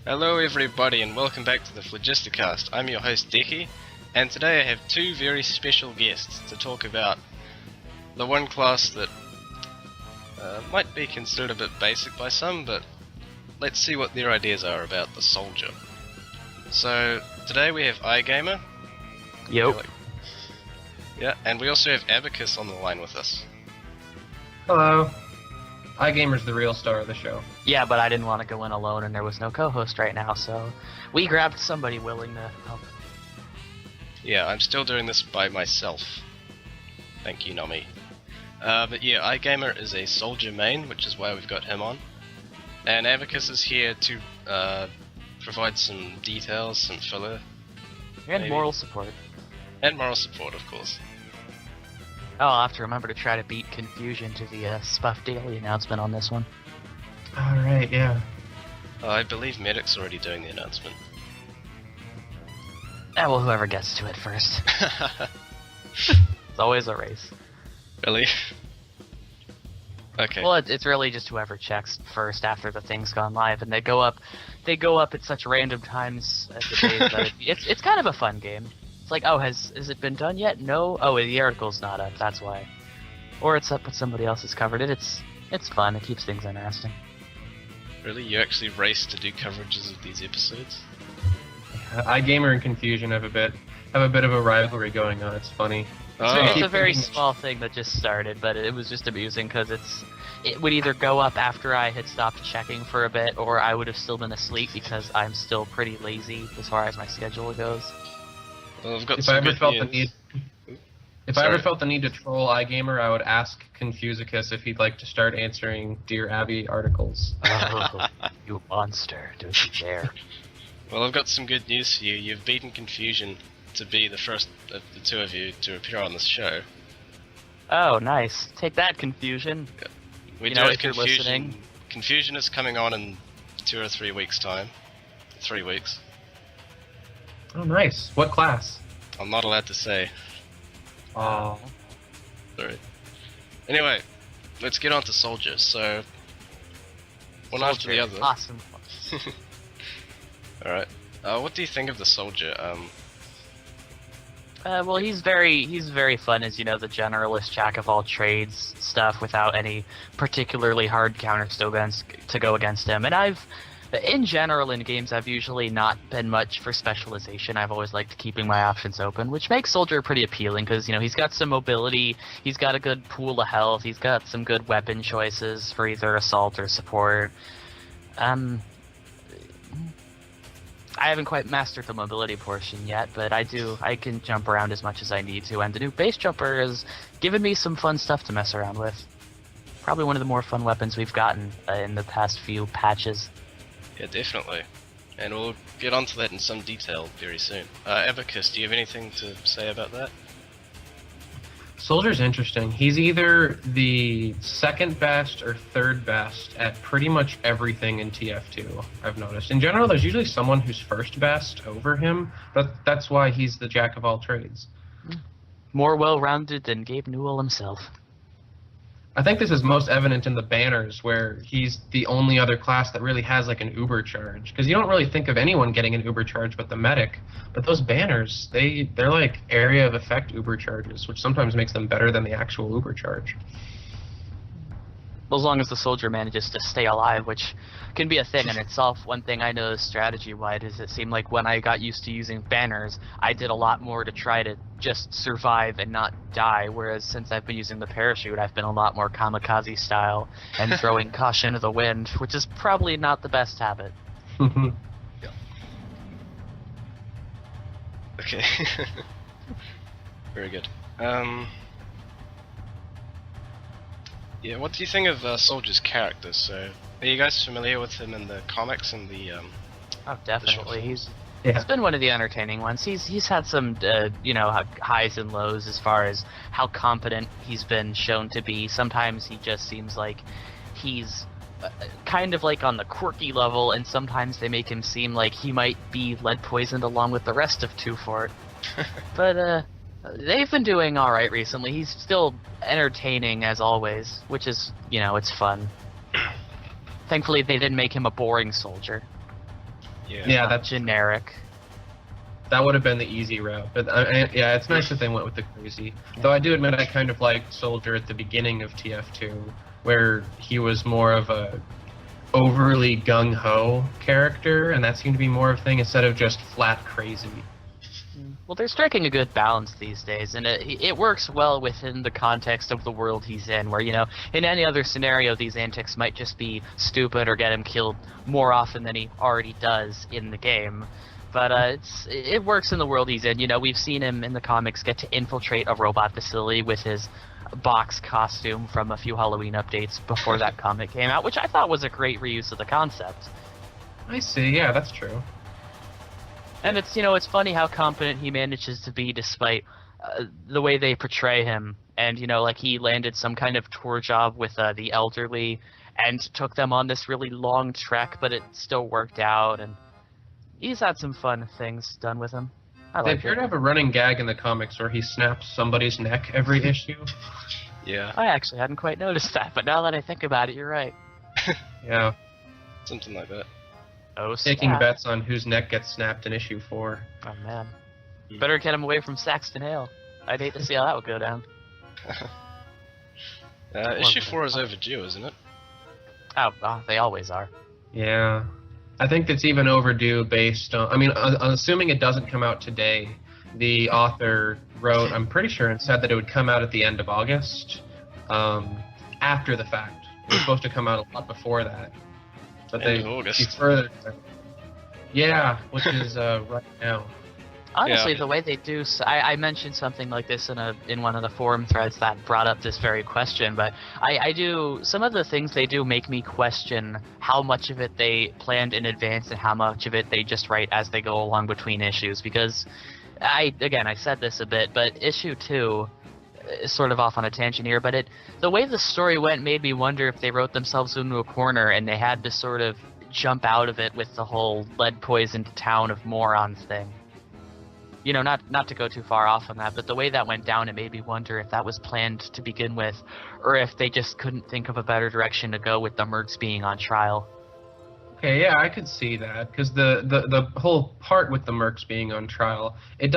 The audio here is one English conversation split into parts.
Hello everybody and welcome back to the PhlogistiCast. I'm your host Dekky, and today I have two very special guests to talk about the one class that might be considered a bit basic by some, but let's see what their ideas are about the Soldier. So today we have iGamr. Yep. Yeah, and we also have Aabicus on the line with us. Hello. iGamr's the real star of the show. Yeah, but I didn't want to go in alone, and there was no co-host right now, so we grabbed somebody willing to help. Yeah, I'm still doing this by myself. Thank you, Nami. But yeah, iGamr is a soldier main, which is why we've got him on. And Aabicus is here to provide some details, some filler. And maybe. moral support. And moral support, of course. Oh, I'll have to remember to try to beat confusion to the Spuff Daily announcement on this one. Alright, yeah. I believe Medic's already doing the announcement. Well, whoever gets to it first. It's always a race. Really? Okay. Well, it's really just whoever checks first after the thing's gone live, and they go up at such random times at the days that it's kind of a fun game. It's like, oh, has it been done yet? No. Oh, the article's not up. That's why. Or it's up, but somebody else has covered it. It's fun. It keeps things interesting. Really? You actually race to do coverages of these episodes? iGamr and Confusion have a bit of a rivalry going on. It's funny. It's a very small thing that just started, but it was just amusing because it would either go up after I had stopped checking for a bit, or I would have still been asleep because I'm still pretty lazy as far as my schedule goes. Well, I've got If I ever felt the need to troll iGamr, I would ask Confusicus if he'd like to start answering Dear Abby articles. Oh, you monster, don't you dare. Well, I've got some good news for you. You've beaten Confusion to be the first of the two of you to appear on this show. Oh, nice. Take that, Confusion. We you do know, have if you're Confusion. listening. Confusion is coming on in 2 or 3 weeks' time. 3 weeks. Oh, nice. What class? I'm not allowed to say. Oh. Sorry. Anyway, let's get on to Soldier. So, one after the other. Awesome. Alright. What do you think of the Soldier? Well, he's very fun as, you know, the generalist jack of all trades stuff without any particularly hard counters to go against him. And in general, in games, I've usually not been much for specialization. I've always liked keeping my options open, which makes Soldier pretty appealing because, you know, he's got some mobility, he's got a good pool of health, he's got some good weapon choices for either assault or support. I haven't quite mastered the mobility portion yet, but I can jump around as much as I need to, and the new base jumper has given me some fun stuff to mess around with. Probably one of the more fun weapons we've gotten in the past few patches. Yeah, definitely. And we'll get onto that in some detail very soon. Aabicus, do you have anything to say about that? Soldier's interesting. He's either the second best or third best at pretty much everything in TF2, I've noticed. In general, there's usually someone who's first best over him, but that's why he's the jack of all trades. More well-rounded than Gabe Newell himself. I think this is most evident in the banners, where he's the only other class that really has like an uber charge. Because you don't really think of anyone getting an uber charge but the medic. But those banners, they're like area of effect uber charges, which sometimes makes them better than the actual uber charge. Well, as long as the Soldier manages to stay alive, which can be a thing in itself. One thing I noticed strategy-wise is it seemed like when I got used to using banners, I did a lot more to try to just survive and not die, whereas since I've been using the parachute, I've been a lot more kamikaze style and throwing caution to the wind, which is probably not the best habit. Yeah. Okay. Very good. Yeah, what do you think of Soldier's character? So, are you guys familiar with him in the comics and the Oh, definitely. He's Yeah. been one of the entertaining ones. He's had some, you know, highs and lows as far as how competent he's been shown to be. Sometimes he just seems like he's kind of like on the quirky level, and sometimes they make him seem like he might be lead poisoned along with the rest of Two Fort. But they've been doing all right recently. He's still entertaining as always, which is, you know, it's fun. Thankfully, they didn't make him a boring soldier. Yeah, that's generic. That would have been the easy route, but yeah, it's nice that they went with the crazy. Though I do admit I kind of liked Soldier at the beginning of TF2, where he was more of a overly gung-ho character, and that seemed to be more of a thing instead of just flat crazy. Well, they're striking a good balance these days, and it works well within the context of the world he's in, where, you know, in any other scenario, these antics might just be stupid or get him killed more often than he already does in the game. But it works in the world he's in. You know, we've seen him in the comics get to infiltrate a robot facility with his box costume from a few Halloween updates before that comic came out, which I thought was a great reuse of the concept. I see, yeah, that's true. And it's, you know, it's funny how competent he manages to be despite the way they portray him. And, you know, like he landed some kind of tour job with the elderly and took them on this really long trek, but it still worked out. And he's had some fun things done with him. They appear to have a running gag in the comics where he snaps somebody's neck every issue. Yeah. I actually hadn't quite noticed that, but now that I think about it, you're right. Yeah. Something like that. Oh, Taking snap. bets on whose neck gets snapped in issue 4. Oh, man. Better get him away from Saxton Hale. I'd hate to see how that would go down. Issue 4 is overdue, isn't it? Oh, they always are. Yeah. I think it's even overdue based on... I mean, assuming it doesn't come out today, the author wrote, I'm pretty sure, and said that it would come out at the end of August, after the fact. It was supposed to come out a lot before that. But End of August. Further... Yeah, which is right now. Honestly, Yeah. the way they do, I mentioned something like this in one of the forum threads that brought up this very question, but I do, some of the things they do make me question how much of it they planned in advance and how much of it they just write as they go along between issues, because I said this a bit, but issue 2 is sort of off on a tangent here, but the way the story went made me wonder if they wrote themselves into a corner and they had to sort of jump out of it with the whole lead-poisoned town of morons thing. You know, not to go too far off on that, but the way that went down, it made me wonder if that was planned to begin with, or if they just couldn't think of a better direction to go with the Mercs being on trial. Okay, yeah, I could see that, because the whole part with the Mercs being on trial, it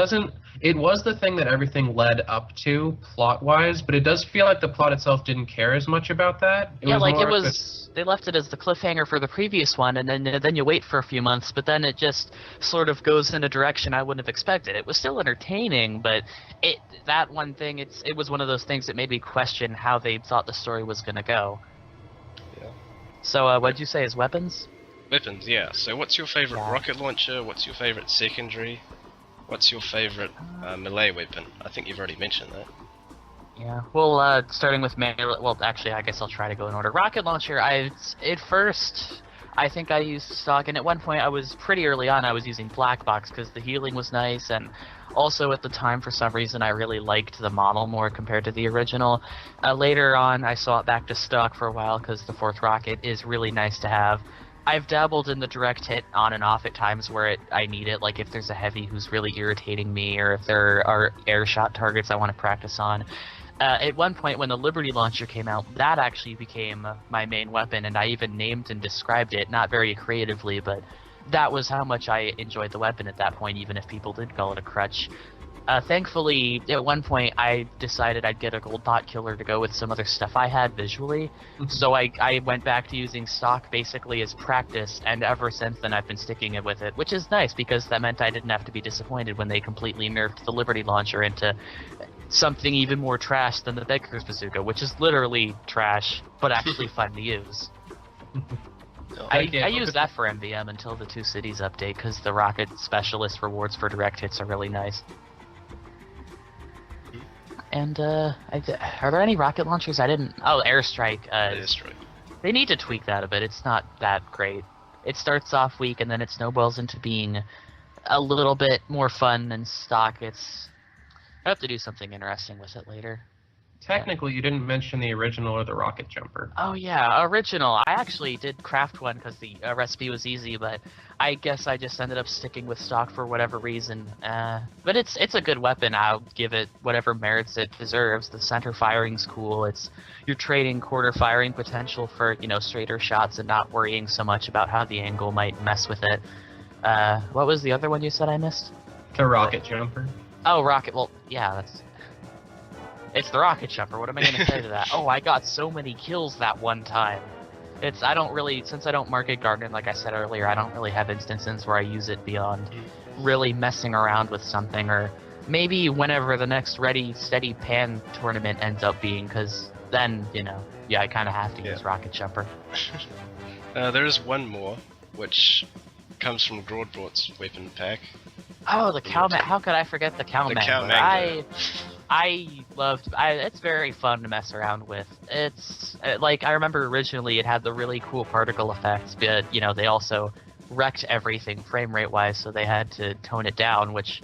was the thing that everything led up to, plot-wise, but it does feel like the plot itself didn't care as much about that. They left it as the cliffhanger for the previous one, and then you wait for a few months, but then it just sort of goes in a direction I wouldn't have expected. It was still entertaining, but that one thing, it was one of those things that made me question how they thought the story was going to go. Yeah. So, what'd you say, his weapons? Weapons, yeah. So what's your favorite Yeah. rocket launcher? What's your favorite secondary? What's your favorite melee weapon? I think you've already mentioned that. Yeah, well, starting with melee, well, actually, I guess I'll try to go in order. Rocket launcher, at first, I think I used stock, and at one point, pretty early on, I was using black box, because the healing was nice, and also at the time, for some reason, I really liked the model more compared to the original. Later on, I saw it back to stock for a while, because the 4th rocket is really nice to have. I've dabbled in the direct hit on and off at times where I need it, like if there's a heavy who's really irritating me, or if there are air shot targets I want to practice on. At one point when the Liberty Launcher came out, that actually became my main weapon, and I even named and described it, not very creatively, but that was how much I enjoyed the weapon at that point, even if people did call it a crutch. Thankfully, at one point, I decided I'd get a gold bot killer to go with some other stuff I had visually, so I went back to using stock basically as practice, and ever since then I've been sticking with it, which is nice, because that meant I didn't have to be disappointed when they completely nerfed the Liberty Launcher into something even more trash than the Beggar's Bazooka, which is literally trash, but actually fun to use. I used that for MVM until the 2 Cities update, because the Rocket Specialist rewards for direct hits are really nice. And, are there any rocket launchers I didn't... Oh, Airstrike. Airstrike. They need to tweak that a bit. It's not that great. It starts off weak, and then it snowballs into being a little bit more fun than stock. I have to do something interesting with it later. Technically, you didn't mention the original or the rocket jumper. Oh yeah, original. I actually did craft one because the recipe was easy, but I guess I just ended up sticking with stock for whatever reason. But it's a good weapon. I'll give it whatever merits it deserves. The center firing's cool. You're trading quarter firing potential for straighter shots and not worrying so much about how the angle might mess with it. What was the other one you said I missed? The rocket jumper. Oh, rocket. Well, yeah, it's the rocket jumper. What am I going to say to that? Oh, I got so many kills that one time. Since I don't market garden, like I said earlier, I don't really have instances where I use it beyond really messing around with something, or maybe whenever the next Ready Steady Pan tournament ends up being, because then, yeah, I kind of have to use rocket jumper. There is one more, which comes from Broadbrougt's weapon pack. Oh, the cow man! How could I forget the cow man? It's very fun to mess around with. It's like, I remember originally it had the really cool particle effects, but they also wrecked everything frame rate wise, so they had to tone it down. Which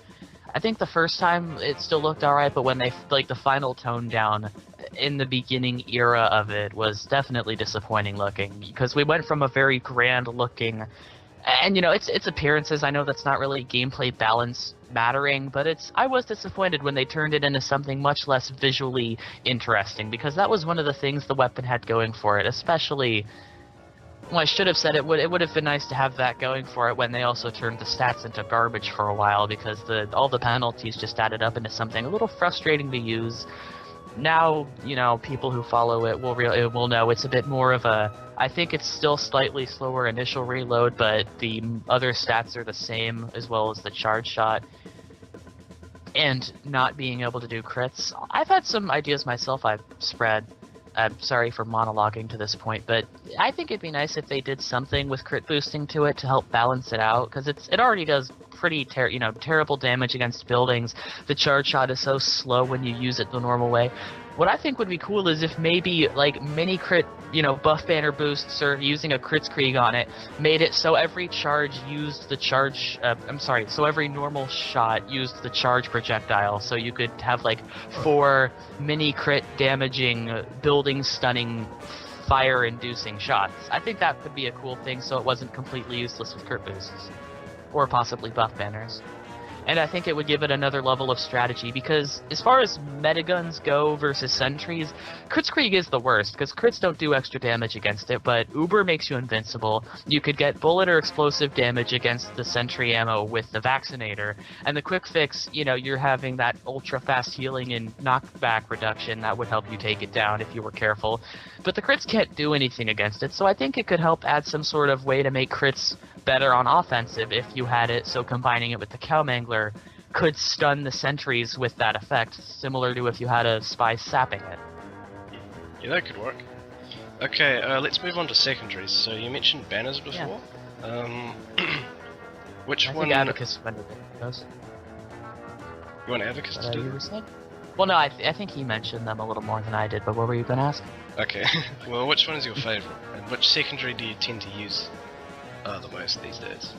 I think the first time it still looked alright, but when they the final tone down in the beginning era of it was definitely disappointing looking, because we went from a very grand looking. And it's appearances. I know that's not really gameplay balance mattering, but I was disappointed when they turned it into something much less visually interesting, because that was one of the things the weapon had going for it. Especially, well, I should have said it would have been nice to have that going for it when they also turned the stats into garbage for a while, because all the penalties just added up into something a little frustrating to use. Now, people who follow it will know it's a bit more of a. I think it's still slightly slower initial reload, but the other stats are the same, as well as the charge shot. And not being able to do crits. I've had some ideas myself I've spread. I'm sorry for monologuing to this point, but I think it'd be nice if they did something with crit boosting to it to help balance it out, because it already does pretty terrible damage against buildings. The charge shot is so slow when you use it the normal way. What I think would be cool is if maybe mini crit, buff banner boosts, or using a Kritzkrieg on it, made it so every charge used the charge. So every normal shot used the charge projectile. So you could have 4 mini crit damaging, building stunning, fire inducing shots. I think that could be a cool thing, so it wasn't completely useless with crit boosts, or possibly buff banners. And I think it would give it another level of strategy, because as far as metaguns go versus sentries, Kritzkrieg is the worst, because crits don't do extra damage against it, but Uber makes you invincible. You could get bullet or explosive damage against the sentry ammo with the Vaccinator, and the quick fix, you're having that ultra fast healing and knockback reduction that would help you take it down if you were careful. But the crits can't do anything against it, so I think it could help add some sort of way to make crits better on offensive if you had it, so combining it with the Cowmangler could stun the sentries with that effect, similar to if you had a spy sapping it. Yeah, that could work. Okay, let's move on to secondaries. So you mentioned banners before. Yeah. Which one? I think Aabicus went with those. You want Aabicus to do you said? Well, no, I think he mentioned them a little more than I did, but what were you going to ask? Okay, well, which one is your favourite? And which secondary do you tend to use the most these days?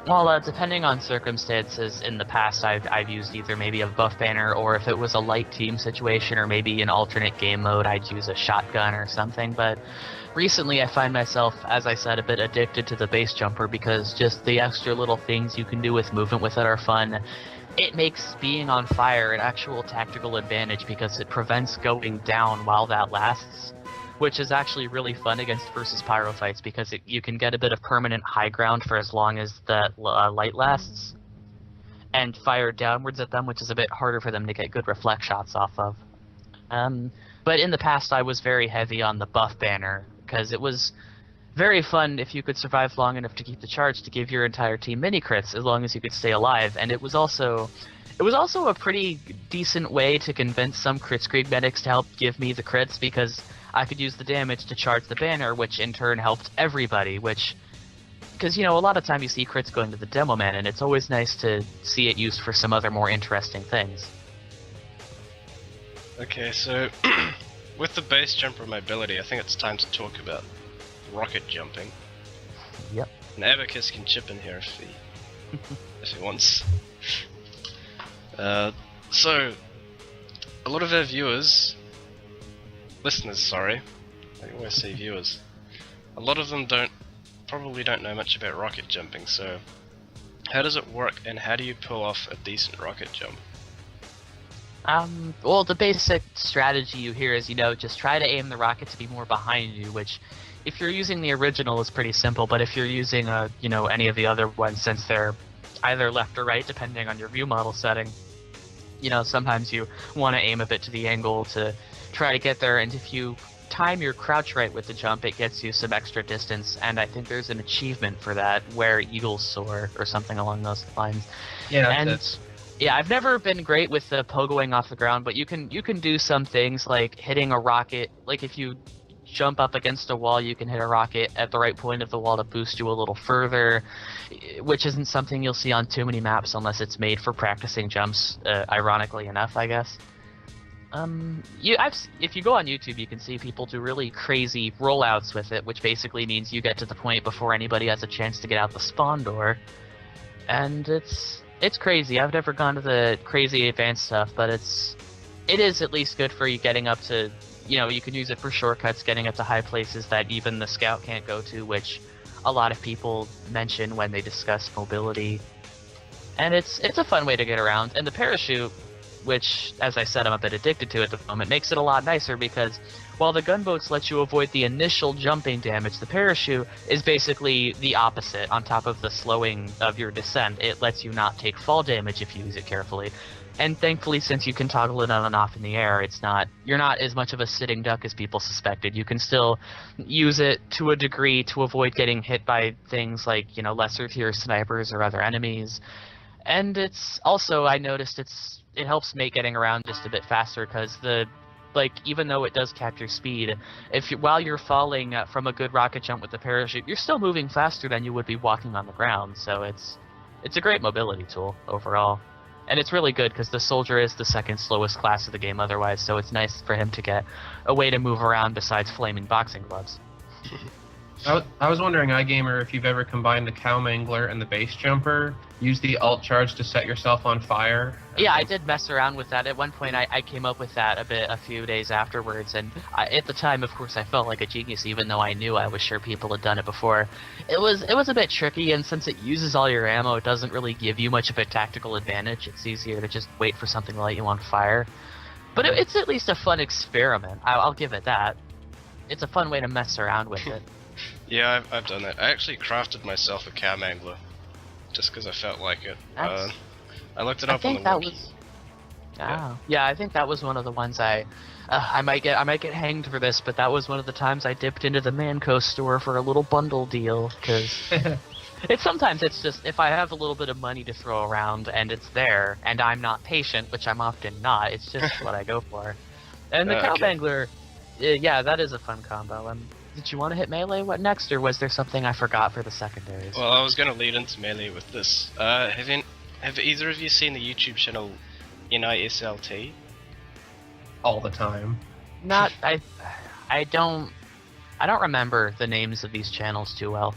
Well, depending on circumstances, in the past I've used either maybe a buff banner, or if it was a light team situation, or maybe an alternate game mode, I'd use a shotgun or something. But recently I find myself, as I said, a bit addicted to the base jumper, because just the extra little things you can do with movement with it are fun. It makes being on fire an actual tactical advantage, because it prevents going down while that lasts, which is actually really fun against versus pyro fights, because you can get a bit of permanent high ground for as long as the light lasts, and fire downwards at them, which is a bit harder for them to get good reflect shots off of. But in the past I was very heavy on the buff banner, because it was very fun if you could survive long enough to keep the charge to give your entire team mini crits, as long as you could stay alive. And it was also a pretty decent way to convince some Kritzkrieg medics to help give me the crits, because I could use the damage to charge the banner, which in turn helped everybody, because a lot of time you see crits going to the demo man, and it's always nice to see it used for some other more interesting things. Okay, so with the base jumper mobility, I think it's time to talk about rocket jumping. Yep. And Aabicus can chip in here if he wants. So a lot of our listeners, sorry, I always say viewers, a lot of them probably don't know much about rocket jumping, so how does it work, and how do you pull off a decent rocket jump? Well, the basic strategy you hear is, just try to aim the rocket to be more behind you, which if you're using the original, it's pretty simple. But if you're using any of the other ones, since they're either left or right, depending on your view model setting, sometimes you want to aim a bit to the angle to try to get there. And if you time your crouch right with the jump, it gets you some extra distance. And I think there's an achievement for that where eagles soar or something along those lines. Yeah, and that's it. yeah, I've never been great with the pogoing off the ground, but you can do some things like hitting a rocket. Like if you jump up against a wall, you can hit a rocket at the right point of the wall to boost you a little further, which isn't something you'll see on too many maps unless it's made for practicing jumps, ironically enough, I guess. If you go on YouTube, you can see people do really crazy rollouts with it, which basically means you get to the point before anybody has a chance to get out the spawn door. And it's crazy. I've never gone to the crazy advanced stuff, but it is at least good for you getting up to, you can use it for shortcuts, getting up to high places that even the scout can't go to, which a lot of people mention when they discuss mobility. And it's a fun way to get around. And the parachute, which, as I said, I'm a bit addicted to at the moment, makes it a lot nicer because while the gunboats let you avoid the initial jumping damage, the parachute is basically the opposite. On top of the slowing of your descent, it lets you not take fall damage if you use it carefully. And thankfully, since you can toggle it on and off in the air, you're not as much of a sitting duck as people suspected. You can still use it to a degree to avoid getting hit by things like, lesser tier snipers or other enemies. And it's also, I noticed it helps make getting around just a bit faster because even though it does cap your speed, while you're falling from a good rocket jump with the parachute, you're still moving faster than you would be walking on the ground. So it's a great mobility tool overall. And it's really good because the soldier is the second slowest class of the game otherwise, so it's nice for him to get a way to move around besides flaming boxing gloves. I was wondering, iGamr, if you've ever combined the cow mangler and the base jumper, use the alt charge to set yourself on fire. Yeah, I did mess around with that. At one point, I came up with that a few days afterwards, and at the time, of course, I felt like a genius, even though I knew I was sure people had done it before. It was a bit tricky, and since it uses all your ammo, it doesn't really give you much of a tactical advantage. It's easier to just wait for something to light you on fire. But it's at least a fun experiment. I'll give it that. It's a fun way to mess around with it. Yeah, I've done that. I actually crafted myself a cow mangler, just because I felt like it. I looked it up on the wiki. Yeah, I think that was one of the ones I might get hanged for this, but that was one of the times I dipped into the Manco store for a little bundle deal, because sometimes it's just, if I have a little bit of money to throw around and it's there, and I'm not patient, which I'm often not, it's just what I go for. And the cow mangler, yeah, that is a fun combo. Did you want to hit melee? What next, or was there something I forgot for the secondaries? Well, I was going to lead into melee with this. Have either of you seen the YouTube channel NISLT? All the time. Not, I don't remember the names of these channels too well.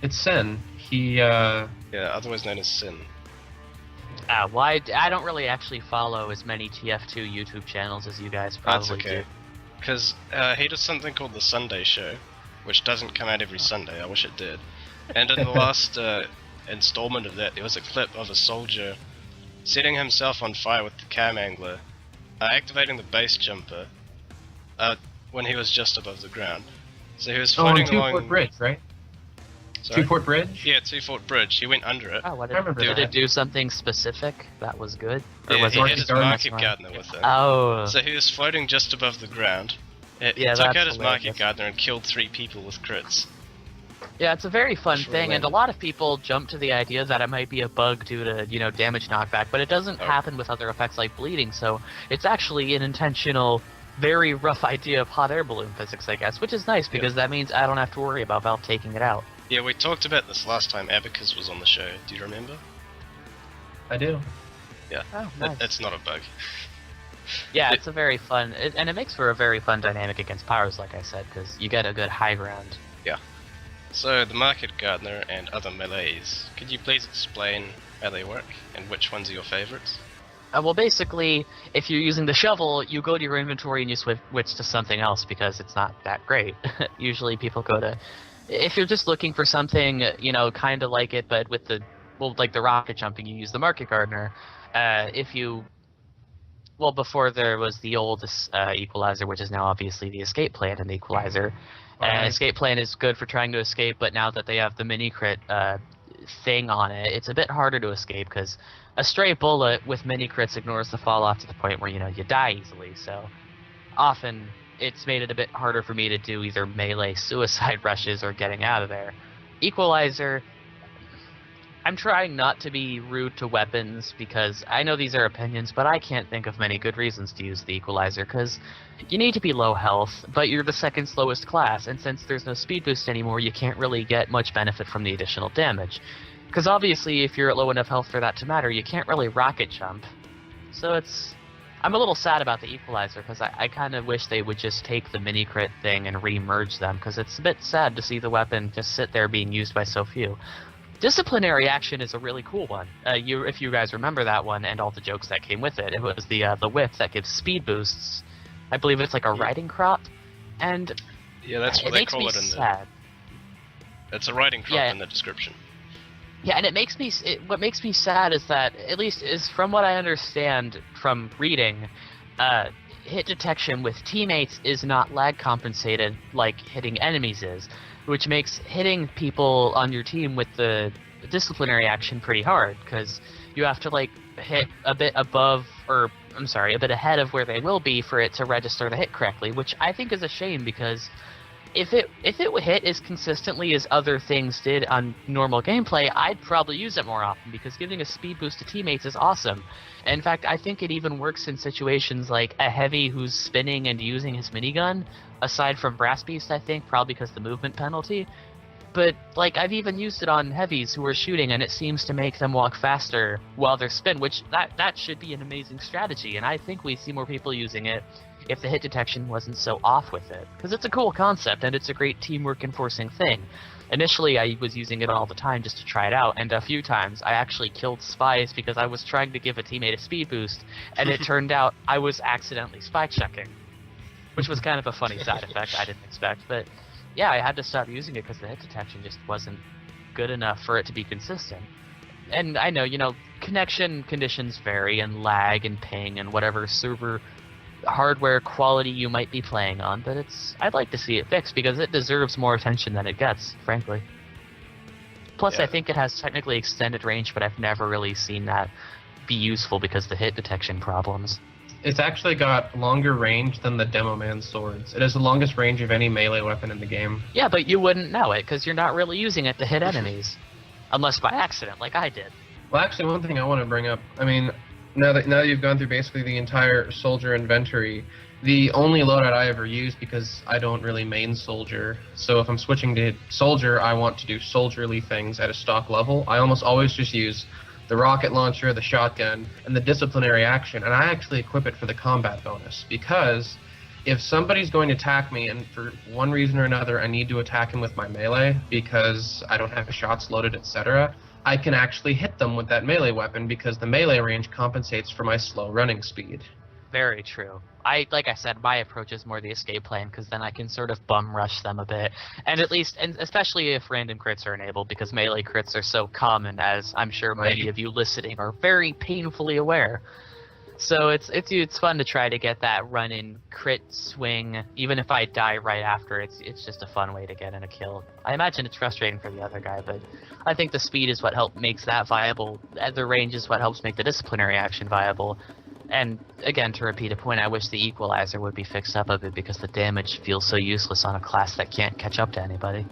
It's Sen. Yeah, otherwise known as Sin. Well, I don't really actually follow as many TF2 YouTube channels as you guys probably do. Because he does something called the Sunday Show, which doesn't come out every Sunday. I wish it did. And in the last installment of that, there was a clip of a soldier setting himself on fire with the cow mangler, activating the base jumper when he was just above the ground. So he was floating along... Two-Fort Bridge, right? Sorry? Two-Fort Bridge? Yeah, Two-Fort Bridge. He went under it. Oh, did it do something specific that was good? Or was he had his market gardener with him. Oh. So he was floating just above the ground. He took out his market gardener and killed 3 people with crits. Yeah, it's a very fun thing, and a lot of people jump to the idea that it might be a bug due to, damage knockback, but it doesn't happen with other effects like bleeding, so it's actually an intentional, very rough idea of hot air balloon physics, I guess, which is nice, because that means I don't have to worry about Valve taking it out. Yeah, we talked about this last time Aabicus was on the show. Do you remember? I do. Yeah. Oh, nice. It's not a bug. Yeah, it's a very fun, and it makes for a very fun dynamic against powers, like I said, because you get a good high ground. Yeah. So, the Market Gardener and other melees. Could you please explain how they work, and which ones are your favorites? Well, basically, if you're using the shovel, you go to your inventory and you switch to something else, because it's not that great. Usually people go to... If you're just looking for something, kind of like it, but with like the rocket jumping, you use the Market Gardener. Before there was the old equalizer, which is now obviously the escape plan and the equalizer. And escape plan is good for trying to escape, but now that they have the mini crit thing on it, it's a bit harder to escape because a stray bullet with mini crits ignores the fall off to the point where you die easily. So often it's made it a bit harder for me to do either melee suicide rushes or getting out of there. Equalizer, I'm trying not to be rude to weapons because I know these are opinions, but I can't think of many good reasons to use the Equalizer because you need to be low health, but you're the second slowest class, and since there's no speed boost anymore, you can't really get much benefit from the additional damage. Because obviously, if you're at low enough health for that to matter, you can't really rocket jump. So I'm a little sad about the Equalizer because I kind of wish they would just take the mini crit thing and re-merge them because it's a bit sad to see the weapon just sit there being used by so few. Disciplinary action is a really cool one. If you guys remember that one and all the jokes that came with it, it was the whip that gives speed boosts. I believe it's like a riding crop, and yeah, that's what they call it in sad. It's a riding crop in the description. Yeah, and what makes me sad is that, at least is from what I understand from reading, hit detection with teammates is not lag compensated like hitting enemies is, which makes hitting people on your team with the disciplinary action pretty hard, because you have to hit a bit above, or I'm sorry, a bit ahead of where they will be for it to register the hit correctly, which I think is a shame because if it would hit as consistently as other things did on normal gameplay, I'd probably use it more often because giving a speed boost to teammates is awesome. And in fact, I think it even works in situations like a heavy who's spinning and using his minigun, aside from Brass Beast, I think, probably because the movement penalty. But I've even used it on heavies who are shooting, and it seems to make them walk faster while they're spin, which that should be an amazing strategy, and I think we'd see more people using it if the hit detection wasn't so off with it. Because it's a cool concept, and it's a great teamwork enforcing thing. Initially, I was using it all the time just to try it out, and a few times I actually killed spies because I was trying to give a teammate a speed boost, and it turned out I was accidentally spy checking, which was kind of a funny side effect I didn't expect, but yeah, I had to stop using it because the hit detection just wasn't good enough for it to be consistent. And I know, connection conditions vary, and lag and ping and whatever server hardware quality you might be playing on, but I'd like to see it fixed because it deserves more attention than it gets, frankly. Plus, yeah. I think it has technically extended range, but I've never really seen that be useful because of the hit detection problems. It's actually got longer range than the Demo Man swords. It has the longest range of any melee weapon in the game. Yeah, but you wouldn't know it because you're not really using it to hit enemies. Unless by accident, like I did. Well, actually, one thing I want to bring up, now that you've gone through basically the entire Soldier inventory, the only loadout I ever use, because I don't really main Soldier, so if I'm switching to Soldier, I want to do soldierly things at a stock level. I almost always just use the rocket launcher, the shotgun, and the disciplinary action, and I actually equip it for the combat bonus, because if somebody's going to attack me, and for one reason or another I need to attack him with my melee, because I don't have shots loaded, etc., I can actually hit them with that melee weapon, because the melee range compensates for my slow running speed. Very true. Like I said, my approach is more the escape plan, because then I can sort of bum rush them a bit, and especially if random crits are enabled, because melee crits are so common, as I'm sure many of you listening are very painfully aware. So it's fun to try to get that run-in crit swing, even if I die right after. It's just a fun way to get in a kill. I imagine it's frustrating for the other guy, but I think the speed is what makes that viable. The range is what helps make the disciplinary action viable. And again, to repeat a point, I wish the Equalizer would be fixed up a bit because the damage feels so useless on a class that can't catch up to anybody.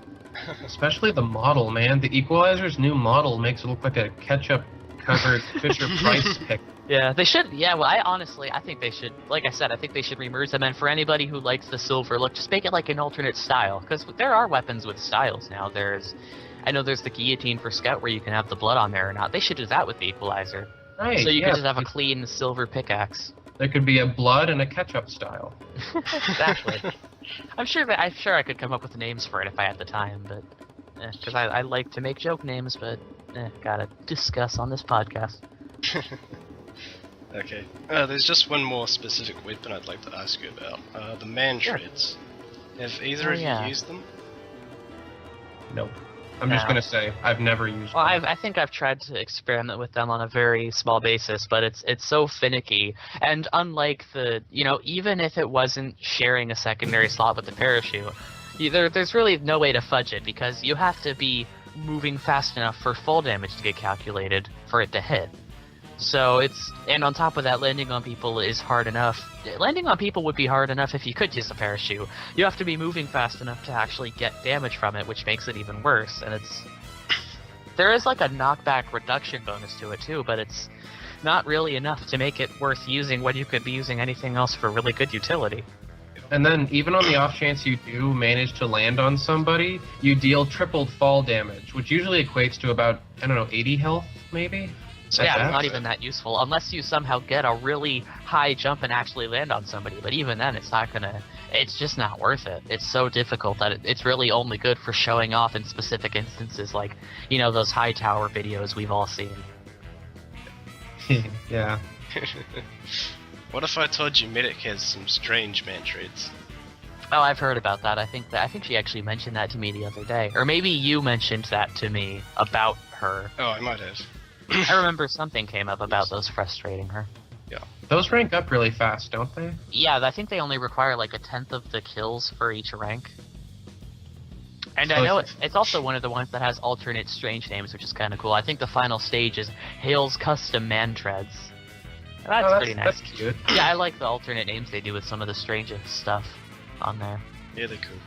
Especially the model, man. The Equalizer's new model makes it look like a ketchup-covered Fisher-Price pick. Yeah, they should. Yeah, well, I think they should. Like I said, I think they should remerge them. And for anybody who likes the silver look, just make it like an alternate style. Because there are weapons with styles now. I know there's the guillotine for Scout where you can have the blood on there or not. They should do that with the Equalizer. Right, so you can just have a clean silver pickaxe. There could be a blood and a ketchup style. Exactly. I'm sure I could come up with names for it if I had the time, but because I like to make joke names, but gotta discuss on this podcast. Okay. There's just one more specific weapon I'd like to ask you about. The man shreds. Have either of you used them? Nope. I'm just gonna say I've never used them. I think I've tried to experiment with them on a very small basis, but it's so finicky. And unlike even if it wasn't sharing a secondary slot with the parachute, There's really no way to fudge it, because you have to be moving fast enough for fall damage to get calculated for it to hit. So and on top of that, landing on people is hard enough. Landing on people would be hard enough if you could use a parachute. You have to be moving fast enough to actually get damage from it, which makes it even worse. And there is like a knockback reduction bonus to it too, but it's not really enough to make it worth using when you could be using anything else for really good utility. And then, even on the off chance you do manage to land on somebody, you deal tripled fall damage, which usually equates to about, 80 health, maybe? So yeah, it's not even that useful, unless you somehow get a really high jump and actually land on somebody. But even then, it's just not worth it. It's so difficult that it's really only good for showing off in specific instances, like, those high tower videos we've all seen. Yeah. What if I told you Medic has some strange man traits? Oh, I've heard about that. I think she actually mentioned that to me the other day. Or maybe you mentioned that to me about her. Oh, I might have. I remember something came up about those frustrating her. Yeah. Those rank up really fast, don't they? Yeah, I think they only require like a tenth of the kills for each rank. And I know it's also one of the ones that has alternate strange names, which is kind of cool. I think the final stage is Hale's Custom Man Treads. That's pretty nice. That's cute. Yeah, I like the alternate names they do with some of the strangest stuff on there. Yeah, they're cool.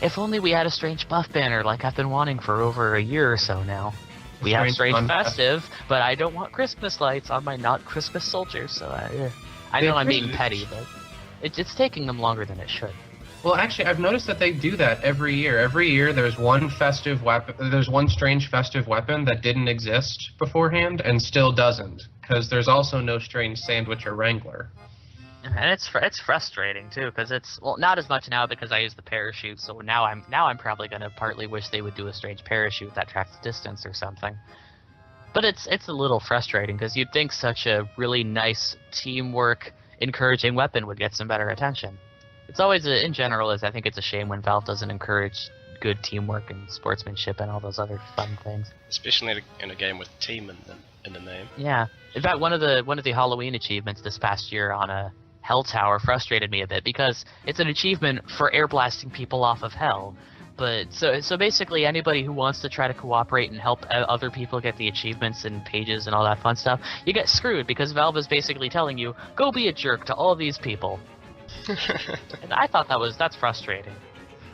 If only we had a strange buff banner like I've been wanting for over a year or so now. We have strange festive, but I don't want Christmas lights on my not Christmas soldiers, so I know I'm being petty, but it's taking them longer than it should. Well, actually, I've noticed that they do that every year. Every year, there's one strange festive weapon that didn't exist beforehand and still doesn't, because there's also no strange sandwich or wrangler. And it's frustrating too, because it's not as much now because I use the parachute. So now I'm probably gonna partly wish they would do a strange parachute that tracks distance or something. But it's a little frustrating because you'd think such a really nice teamwork encouraging weapon would get some better attention. It's always in general I think it's a shame when Valve doesn't encourage good teamwork and sportsmanship and all those other fun things. Especially in a game with team in the name. Yeah. In fact, one of the Halloween achievements this past year on a Hell Tower frustrated me a bit because it's an achievement for air blasting people off of Hell. But so basically anybody who wants to try to cooperate and help other people get the achievements and pages and all that fun stuff, you get screwed because Valve is basically telling you, go be a jerk to all these people. And I thought that's frustrating.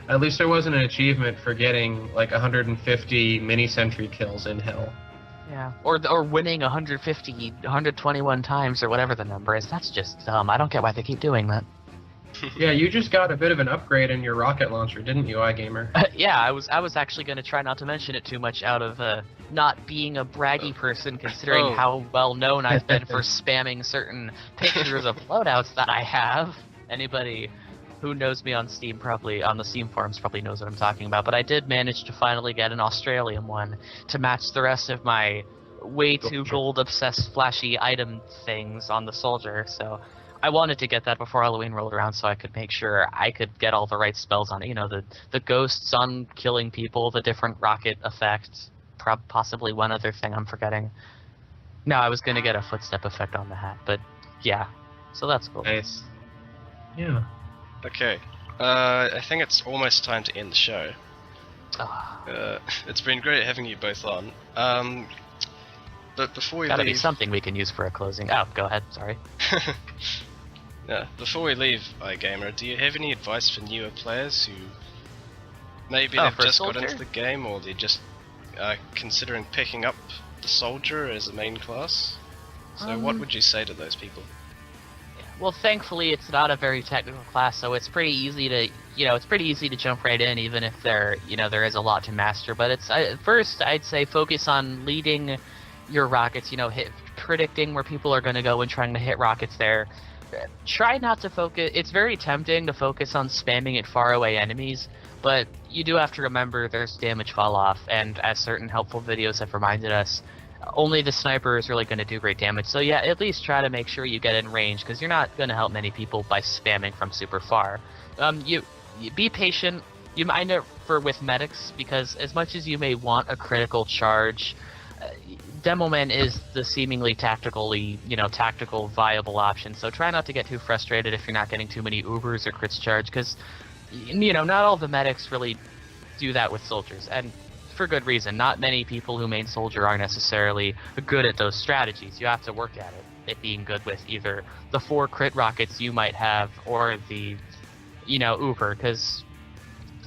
At least there wasn't an achievement for getting like 150 mini-sentry kills in Hell. Yeah, or winning 121 times or whatever the number is. That's just dumb. I don't get why they keep doing that. Yeah, you just got a bit of an upgrade in your rocket launcher, didn't you, iGamr? Yeah, I was actually going to try not to mention it too much out of not being a braggy person, considering how well known I've been for spamming certain pictures of loadouts that I have. Anybody who knows me on Steam on the Steam forums probably knows what I'm talking about, but I did manage to finally get an Australian one to match the rest of my way too gold-obsessed flashy item things on the Soldier, so I wanted to get that before Halloween rolled around so I could make sure I could get all the right spells on it. The ghosts on killing people, the different rocket effects, possibly one other thing I'm forgetting. No, I was going to get a footstep effect on the hat, but yeah, so that's cool. Nice. Yeah. Okay, I think it's almost time to end the show. It's been great having you both on. But before we Gotta leave... be something we can use for a closing. Oh, go ahead, sorry. Yeah, before we leave, iGamr, do you have any advice for newer players who maybe they've just got into the game, or they're just considering picking up the Soldier as a main class? So what would you say to those people? Well, thankfully, it's not a very technical class, so it's pretty easy to jump right in, even if there is a lot to master. But first, I'd say focus on leading your rockets. Predicting where people are going to go and trying to hit rockets there. Try not to focus. It's very tempting to focus on spamming at faraway enemies, but you do have to remember there's damage fall off, and as certain helpful videos have reminded us, only the sniper is really going to do great damage. So yeah, at least try to make sure you get in range, because you're not going to help many people by spamming from super far. You be patient. You might know with medics, because as much as you may want a critical charge, Demo Man is the seemingly tactical viable option. So try not to get too frustrated if you're not getting too many Ubers or crits charge, because not all the medics really do that with soldiers, and for good reason. Not many people who main soldier are necessarily good at those strategies. You have to work at it being good with either the 4 crit rockets you might have or the, Uber, because...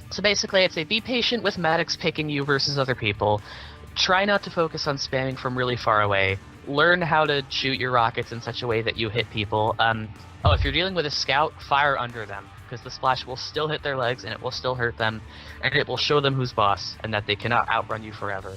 So basically, I'd say be patient with medics picking you versus other people. Try not to focus on spamming from really far away. Learn how to shoot your rockets in such a way that you hit people. If you're dealing with a scout, fire under them, because the splash will still hit their legs and it will still hurt them, and it will show them who's boss and that they cannot outrun you forever.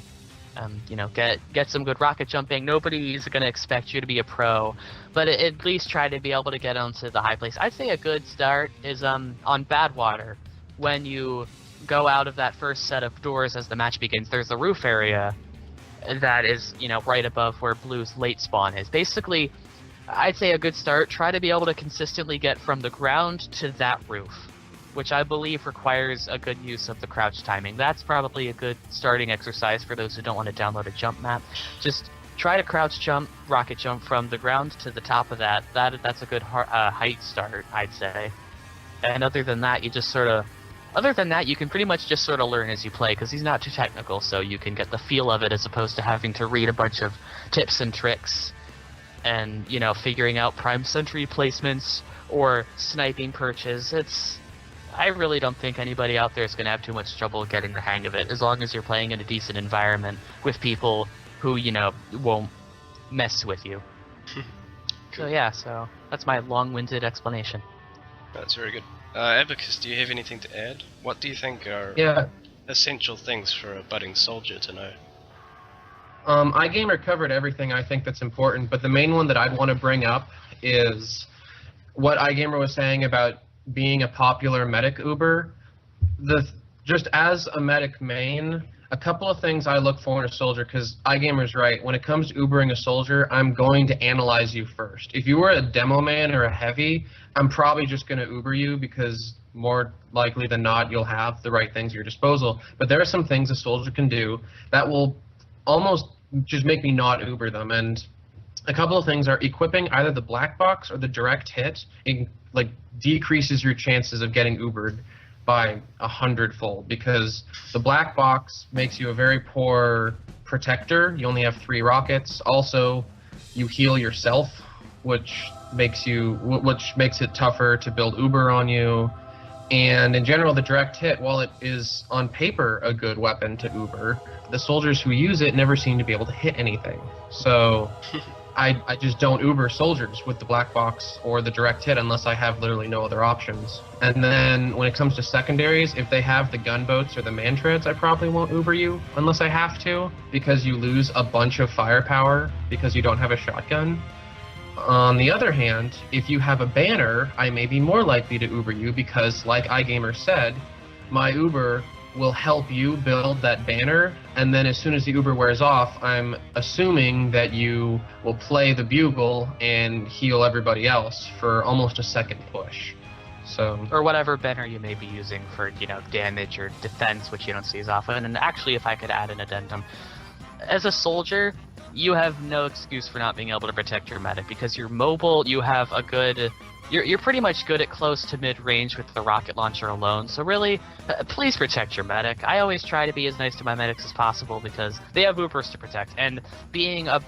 Get some good rocket jumping. Nobody's going to expect you to be a pro, but at least try to be able to get onto the high place. I'd say a good start is on Badwater. When you go out of that first set of doors as the match begins, there's the roof area that is, right above where Blue's late spawn is. Basically, I'd say a good start, try to be able to consistently get from the ground to that roof, which I believe requires a good use of the crouch timing. That's probably a good starting exercise for those who don't want to download a jump map. Just try to crouch jump, rocket jump from the ground to the top of that. That's a good height start, I'd say. And other than that, you can pretty much just sort of learn as you play, because he's not too technical, so you can get the feel of it as opposed to having to read a bunch of tips and tricks and, figuring out prime sentry placements or sniping perches. I really don't think anybody out there is going to have too much trouble getting the hang of it, as long as you're playing in a decent environment with people who, won't mess with you. Cool. So that's my long-winded explanation. That's very good. Aabicus, do you have anything to add? What do you think are essential things for a budding soldier to know? iGamr covered everything I think that's important, but the main one that I'd want to bring up is what iGamr was saying about being a popular medic Uber. Just as a medic main, a couple of things I look for in a soldier, because iGamr's right, when it comes to Ubering a soldier, I'm going to analyze you first. If you were a demo man or a heavy, I'm probably just going to Uber you, because more likely than not, you'll have the right things at your disposal. But there are some things a soldier can do that will almost just make me not Uber them. And a couple of things are equipping either the black box or the direct hit. It decreases your chances of getting Ubered by 100-fold, because the black box makes you a very poor protector. You only have 3 rockets. Also, you heal yourself, which makes it tougher to build Uber on you. And in general, the direct hit, while it is on paper a good weapon to Uber, the soldiers who use it never seem to be able to hit anything. So I just don't Uber soldiers with the black box or the direct hit unless I have literally no other options. And then when it comes to secondaries, if they have the gunboats or the man treads, I probably won't Uber you unless I have to, because you lose a bunch of firepower because you don't have a shotgun. On the other hand, if you have a banner, I may be more likely to Uber you, because like iGamr said, my Uber will help you build that banner, and then as soon as the Uber wears off, I'm assuming that you will play the bugle and heal everybody else for almost a second push. So, or whatever banner you may be using for, damage or defense, which you don't see as often. And actually, if I could add an addendum, as a soldier, you have no excuse for not being able to protect your medic, because you're mobile, you have a good... You're pretty much good at close to mid-range with the rocket launcher alone, so really, please protect your medic. I always try to be as nice to my medics as possible, because they have Ubers to protect, and being a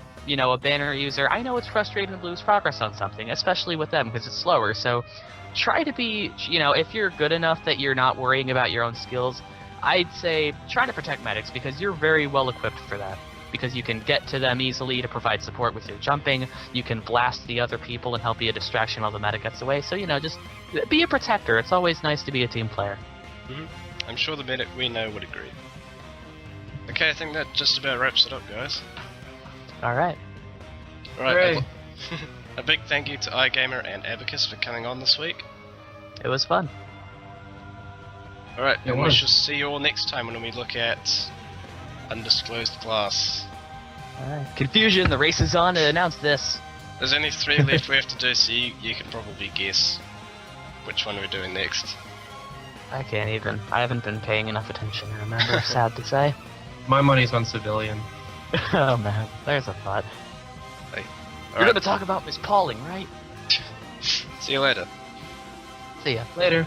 banner user, I know it's frustrating to lose progress on something, especially with them, because it's slower, so try to be, if you're good enough that you're not worrying about your own skills, I'd say try to protect medics, because you're very well equipped for that. Because you can get to them easily to provide support with your jumping, you can blast the other people and help be a distraction while the medic gets away, so, just be a protector. It's always nice to be a team player. Mm-hmm. I'm sure the medic we know would agree. Okay, I think that just about wraps it up, guys. Alright. Alright, a big thank you to iGamr and Aabicus for coming on this week. It was fun. Alright, and we shall see you all next time when we look at undisclosed class. Alright. Confusion, the race is on to announce this. There's only 3 left we have to do, so you can probably guess which one we're doing next. I can't even. I haven't been paying enough attention to remember, sad to say. My money's on civilian. Oh man, there's a thought. Hey. You're gonna talk about Miss Pauling, right? See you later. See ya. Later.